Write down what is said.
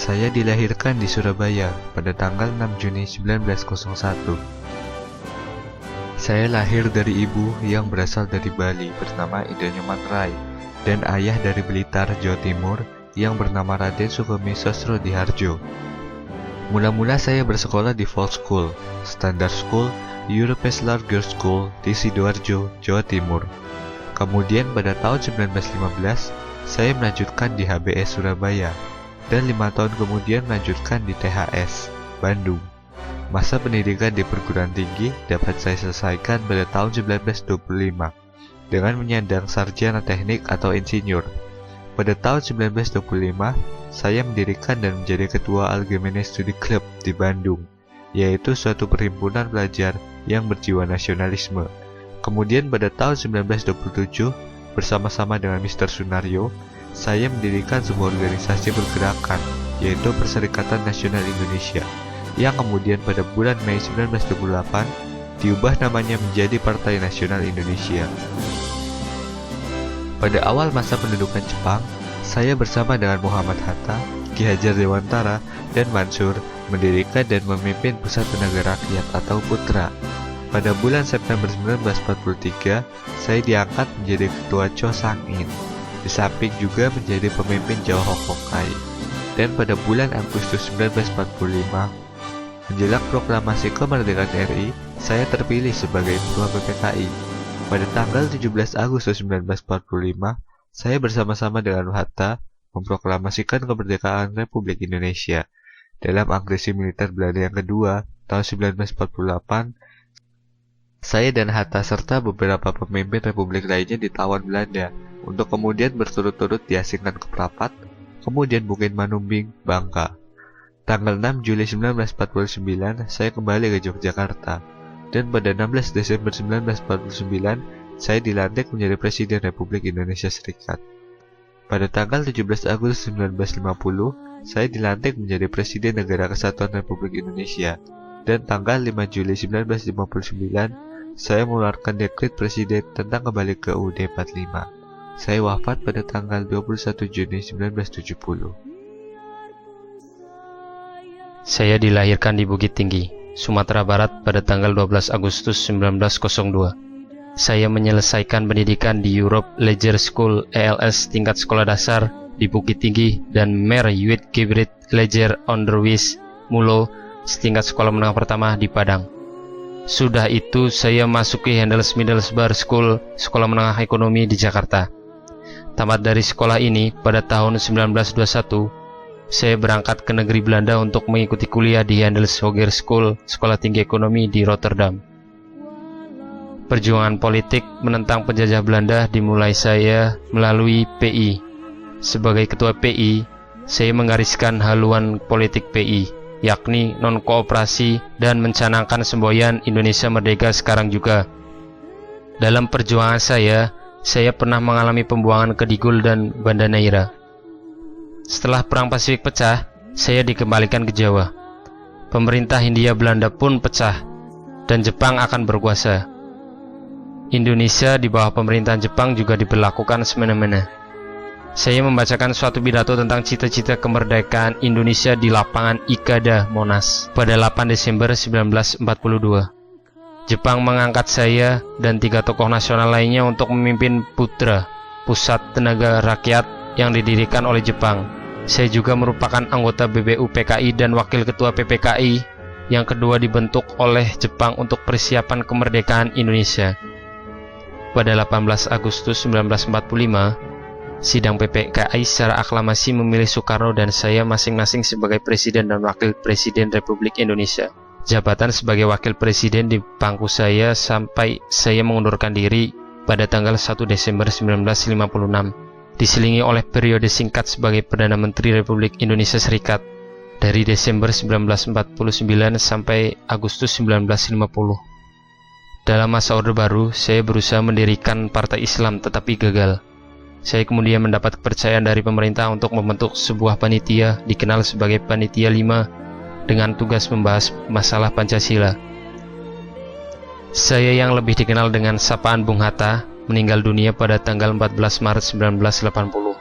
Saya dilahirkan di Surabaya pada tanggal 6 Juni 1901. Saya lahir dari ibu yang berasal dari Bali bernama Ida Nyoman Rai dan ayah dari Blitar, Jawa Timur yang bernama Raden Sukemi Sosrodiharjo. Mula-mula saya bersekolah di Folk School, Standard School, Europeslar Girls School di Sidoarjo, Jawa Timur. Kemudian pada tahun 1915, saya melanjutkan di HBS Surabaya dan 5 tahun kemudian melanjutkan di THS, Bandung. Masa pendidikan di perguruan tinggi dapat saya selesaikan pada tahun 1925 dengan menyandang sarjana teknik atau insinyur. Pada tahun 1925, saya mendirikan dan menjadi ketua Algemene Studi Club di Bandung, yaitu suatu perhimpunan pelajar yang berjiwa nasionalisme. Kemudian pada tahun 1927, bersama-sama dengan Mr. Sunario, saya mendirikan sebuah organisasi pergerakan, yaitu Perserikatan Nasional Indonesia, yang kemudian pada bulan Mei 1928 diubah namanya menjadi Partai Nasional Indonesia. Pada awal masa pendudukan Jepang, saya bersama dengan Muhammad Hatta, Ki Hajar Dewantara, dan Mansur mendirikan dan memimpin Pusat Tenaga Rakyat atau PUTRA. Pada bulan September 1943, saya diangkat menjadi Ketua Cho Sang-in, di samping juga menjadi pemimpin Jawa Hokkaido. Dan pada bulan Agustus 1945, menjelang proklamasi kemerdekaan RI, saya terpilih sebagai Ketua PPKI. Pada tanggal 17 Agustus 1945, saya bersama-sama dengan Hatta memproklamasikan kemerdekaan Republik Indonesia. Dalam agresi militer Belanda yang kedua, tahun 1948, saya dan Hatta serta beberapa pemimpin republik lainnya ditawan Belanda untuk kemudian berturut-turut diasingkan ke Prapat, kemudian Bukit Manumbing, Bangka. Tanggal 6 Juli 1949, saya kembali ke Yogyakarta, dan pada 16 Desember 1949, saya dilantik menjadi Presiden Republik Indonesia Serikat. Pada tanggal 17 Agustus 1950, saya dilantik menjadi Presiden Negara Kesatuan Republik Indonesia, dan tanggal 5 Juli 1959, saya mengeluarkan dekret Presiden tentang kembali ke UUD 45. Saya wafat pada tanggal 21 Juni 1970. Saya dilahirkan di Bukit Tinggi, Sumatera Barat pada tanggal 12 Agustus 1902. Saya menyelesaikan pendidikan di Europe Leger School ELS tingkat sekolah dasar di Bukit Tinggi dan Mer Yuit Gebrit Leger Onderwijs Mulo tingkat sekolah menengah pertama di Padang. Sudah itu saya masuki Handels Middelsbar School, sekolah menengah ekonomi di Jakarta. Tamat dari sekolah ini pada tahun 1921, saya berangkat ke negeri Belanda untuk mengikuti kuliah di Handels Hoger School, sekolah tinggi ekonomi di Rotterdam. Perjuangan politik menentang penjajah Belanda dimulai saya melalui PI. Sebagai ketua PI, saya menggariskan haluan politik PI, yakni non-kooperasi dan mencanangkan semboyan Indonesia Merdeka sekarang juga. Dalam perjuangan saya pernah mengalami pembuangan ke Digul dan Banda Neira. Setelah Perang Pasifik pecah, saya dikembalikan ke Jawa. Pemerintah Hindia Belanda pun pecah, dan Jepang akan berkuasa. Indonesia di bawah pemerintahan Jepang juga diberlakukan semena-mena. Saya membacakan suatu pidato tentang cita-cita kemerdekaan Indonesia di lapangan Ikada, Monas, pada 8 Desember 1942. Jepang mengangkat saya dan 3 tokoh nasional lainnya untuk memimpin PUTRA, Pusat Tenaga Rakyat yang didirikan oleh Jepang. Saya juga merupakan anggota BBU PKI dan wakil ketua PPKI yang kedua dibentuk oleh Jepang untuk persiapan kemerdekaan Indonesia. Pada 18 Agustus 1945, sidang PPKI secara aklamasi memilih Soekarno dan saya masing-masing sebagai Presiden dan Wakil Presiden Republik Indonesia. Jabatan sebagai Wakil Presiden di pangku saya sampai saya mengundurkan diri pada tanggal 1 Desember 1956, diselingi oleh periode singkat sebagai Perdana Menteri Republik Indonesia Serikat dari Desember 1949 sampai Agustus 1950. Dalam masa Orde Baru, saya berusaha mendirikan Partai Islam tetapi gagal. Saya kemudian mendapat kepercayaan dari pemerintah untuk membentuk sebuah panitia dikenal sebagai Panitia 5 dengan tugas membahas masalah Pancasila. Saya yang lebih dikenal dengan sapaan Bung Hatta meninggal dunia pada tanggal 14 Maret 1980.